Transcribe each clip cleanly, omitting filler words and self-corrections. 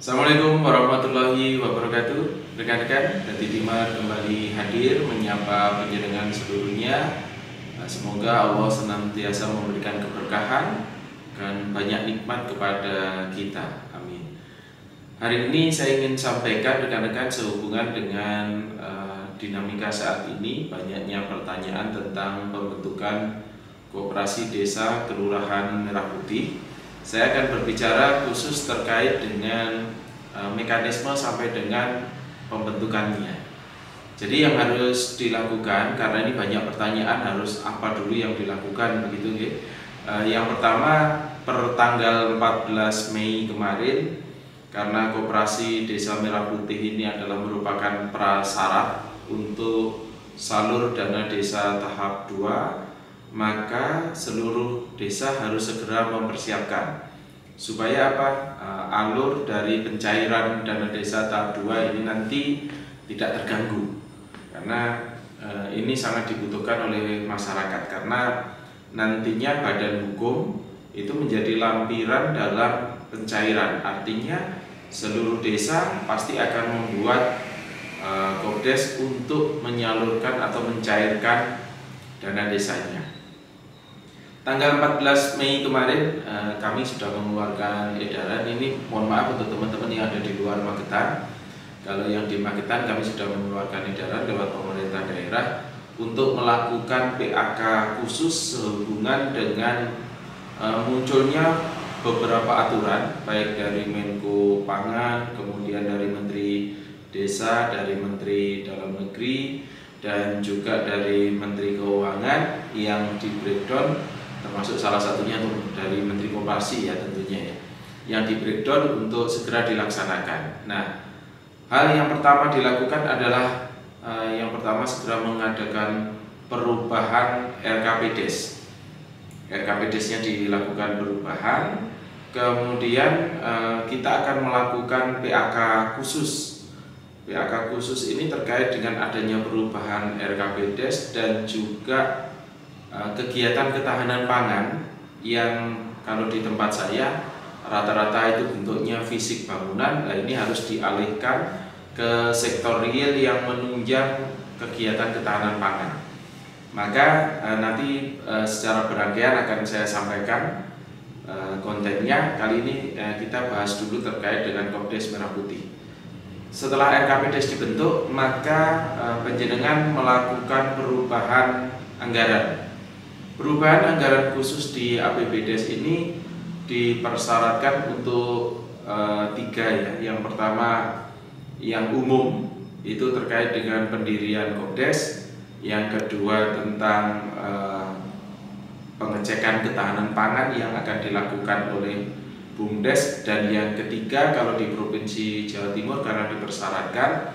Assalamualaikum warahmatullahi wabarakatuh. Rekan-rekan, Dadi Timar kembali hadir menyapa panjenengan seluruhnya. Semoga Allah senantiasa memberikan keberkahan dan banyak nikmat kepada kita. Amin. Hari ini saya ingin sampaikan rekan-rekan sehubungan dengan dinamika saat ini, banyaknya pertanyaan tentang pembentukan koperasi desa kelurahan Merah Putih. Saya akan berbicara khusus terkait dengan mekanisme sampai dengan pembentukannya. Jadi yang harus dilakukan, karena ini banyak pertanyaan, harus apa dulu yang dilakukan begitu ya. Yang pertama, per tanggal 14 Mei kemarin, karena koperasi Desa Merah Putih ini adalah merupakan prasyarat untuk salur dana desa tahap 2, maka seluruh desa harus segera mempersiapkan supaya apa? Alur dari pencairan dana desa tahap 2 ini nanti tidak terganggu, karena ini sangat dibutuhkan oleh masyarakat, karena nantinya badan hukum itu menjadi lampiran dalam pencairan. Artinya seluruh desa pasti akan membuat Kopdes untuk menyalurkan atau mencairkan dana desanya. Tanggal 14 Mei kemarin kami sudah mengeluarkan edaran. Ini mohon maaf untuk teman-teman yang ada di luar Magetan. Kalau yang di Magetan, kami sudah mengeluarkan edaran lewat pemerintah daerah untuk melakukan PAK khusus sehubungan dengan munculnya beberapa aturan, baik dari Menko Pangan, kemudian dari Menteri Desa, dari Menteri Dalam Negeri, dan juga dari Menteri Keuangan yang di breakdown, termasuk salah satunya dari Menteri Koperasi ya tentunya ya, yang di breakdown untuk segera dilaksanakan. Nah, hal yang pertama dilakukan adalah yang pertama segera mengadakan perubahan RKPDes. RKPDes-nya dilakukan perubahan, kemudian kita akan melakukan PAK khusus. PAK khusus ini terkait dengan adanya perubahan RKPDes dan juga kegiatan ketahanan pangan yang kalau di tempat saya rata-rata itu bentuknya fisik bangunan. Nah, ini harus dialihkan ke sektor real yang menunjang kegiatan ketahanan pangan. Maka nanti secara berangkaian akan saya sampaikan kontennya. Kali ini kita bahas dulu terkait dengan Kopdes Merah Putih. Setelah RKPDes dibentuk, maka panjenengan melakukan perubahan anggaran. Perubahan anggaran khusus di APBDes ini dipersyaratkan untuk 3 ya. Yang pertama yang umum itu terkait dengan pendirian Kopdes, yang kedua tentang pengecekan ketahanan pangan yang akan dilakukan oleh BUMDes, dan yang ketiga kalau di Provinsi Jawa Timur karena dipersyaratkan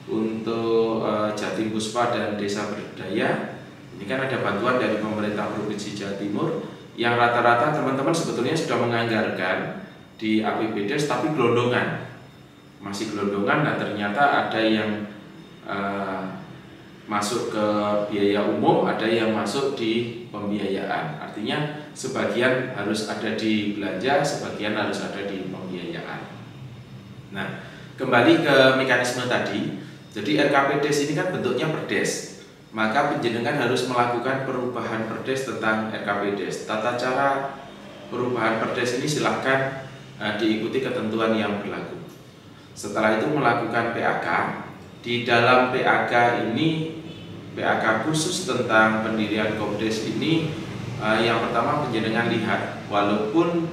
untuk Jatim Puspa dan Desa Berdaya. Ini kan ada bantuan dari pemerintah Provinsi Jawa Timur yang rata-rata teman-teman sebetulnya sudah menganggarkan di APBDes, tapi gelondongan, masih gelondongan. Dan ternyata ada yang masuk ke biaya umum, ada yang masuk di pembiayaan. Artinya sebagian harus ada di belanja, sebagian harus ada di pembiayaan. Nah, kembali ke mekanisme tadi. Jadi RKPDes ini kan bentuknya perdes, maka panjenengan harus melakukan perubahan perdes tentang RKPDes. Tata cara perubahan perdes ini silahkan diikuti ketentuan yang berlaku. Setelah itu melakukan PAK. Di dalam PAK ini, PAK khusus tentang pendirian Kopdes ini, yang pertama panjenengan lihat, walaupun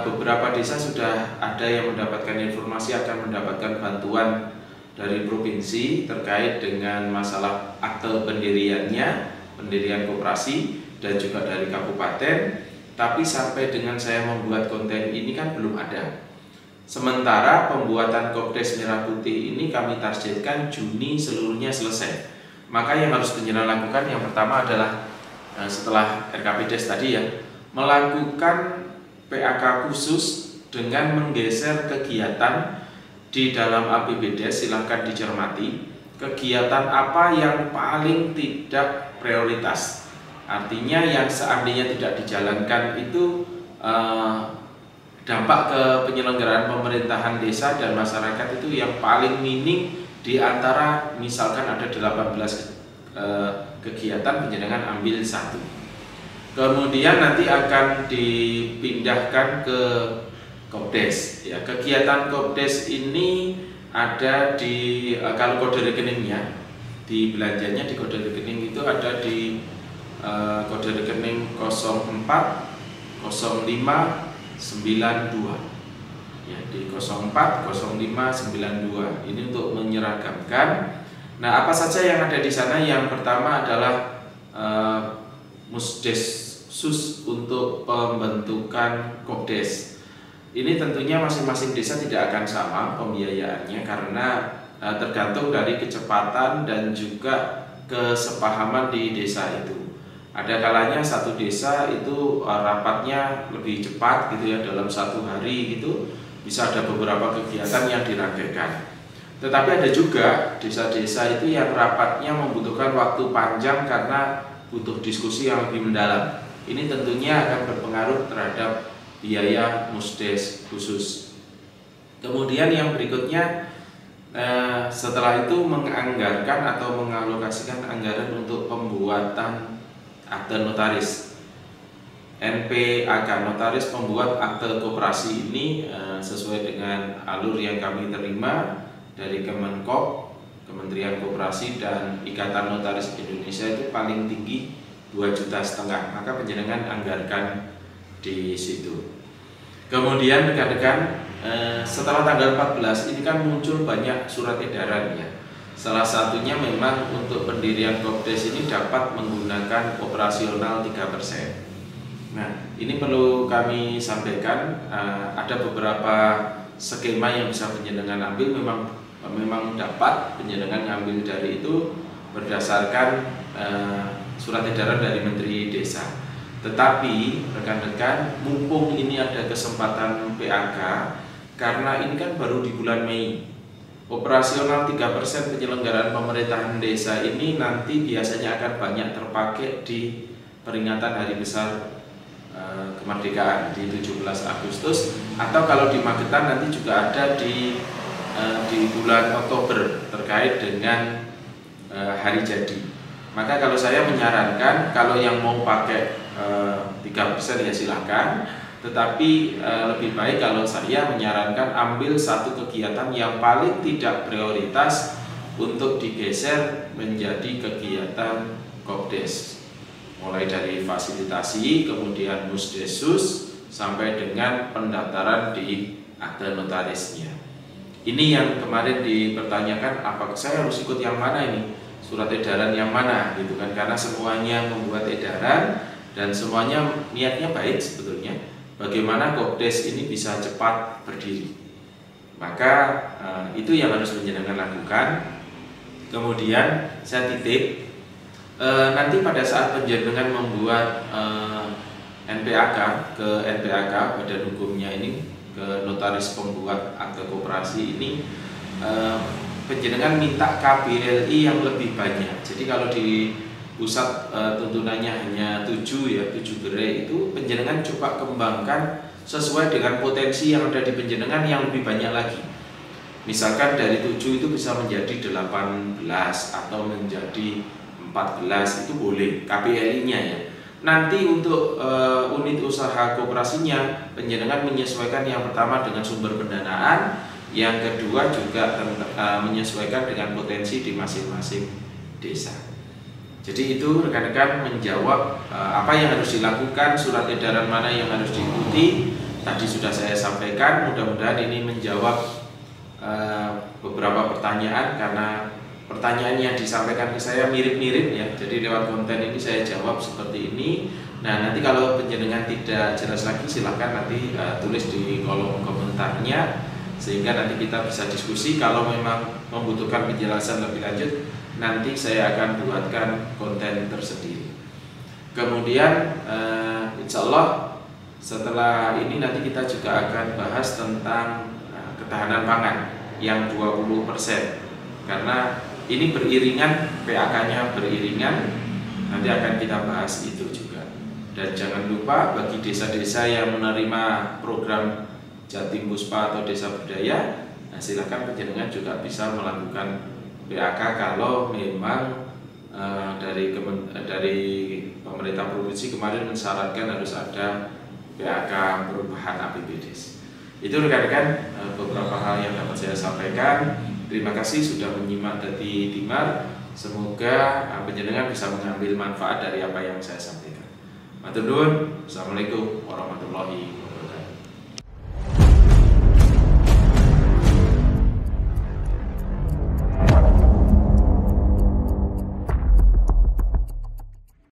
beberapa desa sudah ada yang mendapatkan informasi akan mendapatkan bantuan dari provinsi terkait dengan masalah akte pendiriannya, pendirian koperasi, dan juga dari kabupaten, tapi sampai dengan saya membuat konten ini kan belum ada. Sementara pembuatan Kopdes Merah Putih ini kami targetkan Juni seluruhnya selesai. Maka yang harus panjenengan lakukan yang pertama adalah setelah RKPDes tadi ya, melakukan PAK khusus dengan menggeser kegiatan di dalam APBDes. Silahkan dicermati kegiatan apa yang paling tidak prioritas. Artinya yang seandainya tidak dijalankan itu dampak ke penyelenggaraan pemerintahan desa dan masyarakat itu yang paling minim di antara misalkan ada 18 kegiatan, penjenengan ambil satu. Kemudian nanti akan dipindahkan ke Kopdes. Ya, kegiatan Kopdes ini ada di kalau kode rekeningnya, di belanjanya di kode rekening itu ada di kode rekening 040592 ya, di 040592 ini untuk menyeragamkan. Nah, apa saja yang ada di sana? Yang pertama adalah Musdesus untuk pembentukan Kopdes. Ini tentunya masing-masing desa tidak akan sama pembiayaannya karena tergantung dari kecepatan dan juga kesepahaman di desa itu. Ada kalanya satu desa itu rapatnya lebih cepat gitu ya, dalam satu hari gitu bisa ada beberapa kegiatan yang dirangkaikan. Tetapi ada juga desa-desa itu yang rapatnya membutuhkan waktu panjang karena butuh diskusi yang lebih mendalam. Ini tentunya akan berpengaruh terhadap biaya Musdes khusus. Kemudian yang berikutnya, setelah itu menganggarkan atau mengalokasikan anggaran untuk pembuatan akte notaris. NPAK, notaris pembuat akte koperasi ini sesuai dengan alur yang kami terima dari Kemenkop, Kementerian Koperasi dan Ikatan Notaris Indonesia itu paling tinggi 2,5 juta, maka penjenengan anggarkan di situ. Kemudian rekan-rekan, setelah tanggal 14 ini kan muncul banyak surat edaran ya. Salah satunya memang untuk pendirian Kopdes ini dapat menggunakan operasional 3%. Nah, ini perlu kami sampaikan, ada beberapa skema yang bisa penjenengan ambil, memang dapat penjenengan ambil dari itu berdasarkan surat edaran dari Menteri Desa. Tetapi rekan-rekan, mumpung ini ada kesempatan PAK, karena ini kan baru di bulan Mei, operasional 3% penyelenggaraan pemerintahan desa ini nanti biasanya akan banyak terpakai di peringatan Hari Besar Kemerdekaan di 17 Agustus, atau kalau di Magetan nanti juga ada di bulan Oktober terkait dengan hari jadi. Maka kalau saya menyarankan, kalau yang mau pakai 3% ya silahkan, tetapi lebih baik kalau saya menyarankan ambil satu kegiatan yang paling tidak prioritas untuk digeser menjadi kegiatan Kopdes, mulai dari fasilitasi, kemudian Musdesus, sampai dengan pendaftaran di akte notarisnya. Ini yang kemarin dipertanyakan, apakah saya harus ikut yang mana ini, surat edaran yang mana gitu kan, karena semuanya membuat edaran dan semuanya niatnya baik sebetulnya, bagaimana Kopdes ini bisa cepat berdiri. Maka itu yang harus penjenengan lakukan. Kemudian saya titip, nanti pada saat penjenengan membuat NPAK ke NPAK, badan hukumnya ini, ke notaris pembuat akte koperasi ini, penjenengan minta KBLI yang lebih banyak. Jadi kalau di pusat tuntunannya hanya 7 gerai, itu penjenengan coba kembangkan sesuai dengan potensi yang ada di penjenengan yang lebih banyak lagi. Misalkan dari 7 itu bisa menjadi 18 atau menjadi 14, itu boleh KBLI-nya ya. Nanti untuk unit usaha koperasinya penjenengan menyesuaikan yang pertama dengan sumber pendanaan, yang kedua juga menyesuaikan dengan potensi di masing-masing desa. Jadi itu rekan-rekan menjawab apa yang harus dilakukan, surat edaran mana yang harus diikuti. Tadi sudah saya sampaikan, mudah-mudahan ini menjawab beberapa pertanyaan, karena pertanyaan yang disampaikan ke saya mirip-mirip ya. Jadi lewat konten ini saya jawab seperti ini. Nah, nanti kalau penjenengan tidak jelas lagi silahkan nanti tulis di kolom komentarnya, sehingga nanti kita bisa diskusi. Kalau memang membutuhkan penjelasan lebih lanjut, nanti saya akan buatkan konten tersendiri. Kemudian insya Allah setelah ini nanti kita juga akan bahas tentang ketahanan pangan yang 20%, karena ini beriringan, PAK-nya beriringan, nanti akan kita bahas itu juga. Dan jangan lupa bagi desa-desa yang menerima program Jatim Puspa atau Desa Budaya, nah silakan panjenengan juga bisa melakukan PAK kalau memang dari pemerintah provinsi kemarin mensyaratkan harus ada PAK perubahan APBDes. Itu rekan-rekan beberapa hal yang dapat saya sampaikan. Terima kasih sudah menyimak dari Timar. Semoga panjenengan bisa mengambil manfaat dari apa yang saya sampaikan. Matur nuwun. Assalamualaikum warahmatullahi wabarakatuh.